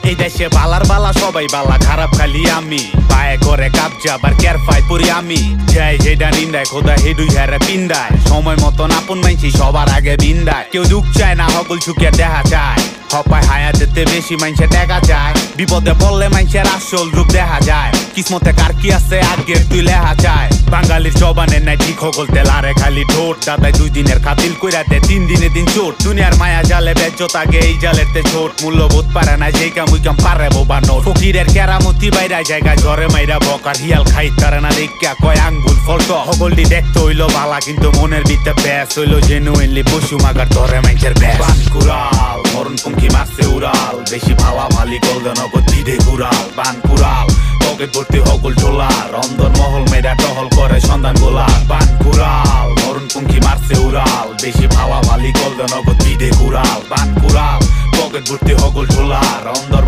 এই দেশে বালার বালা সবাই বালা, খারাপ খালি আমি। পায়ে করে কাবজা আবার কেয়ার ফাই পড়ি আমি। যাই যেটা নিন্দায় খোদা হেডুই হারে পিন্দায়। সময় মতন আপন মাইছি সবার আগে বিন্দায়। কেউ দুঃখ চায় না হগল সুখে দেখা চায়। হপায় হায়াতেতে বেশি মাইনসে দেখা যায়। বিপদে পড়লে মাইনসের আসল রূপ দেখা যায়। কিসমতে কার কি আছে আজকের তুই লেহা চায়। বাঙালির জবানের নাই ঠিক হগল তেলারে খালি ঠোঁট। দাদাই 2 দিনের খাতিল কইরা দে 3 দিনে দিন চোট। দুনিয়ার মায়া জালে বেজ্জত আগে এই জালের তে ছোট। মূল্যবোধ পারে না যেই কাম ওই কাম পারে বোবা নোট। ফকিরের কেরামতি বাইরা জায়গায় ঝরে মাইরা বকার হিয়াল খাইত পারে না দেখা কয় আঙ্গুল ফলট। হগলটি দেখতে হইলো বালা কিন্তু মনের ভিতরে ব্যাস হইলো জেনুইনলি পশু মাগার ধরে মাইনসের ব্যাস। বানকুড়াল মরণ পঙ্খী মারছে উড়াল। বেশি ভালা ভালি গলদে নগদ দিদে ঘুরাল। বানকুড়াল পকেট ভর্তি হগল ঝোলা। রন্ধন মহল মেয়েরা টহল করে সন্ধান গোলা। বানকুড়াল মরণ পঙ্খী মারছে উড়াল। বেশি ভালা ভালি গলদে নগদ দিদে ঘুরাল। বানকুড়াল পকেট ভর্তি হগল ঝোলা। রন্ধন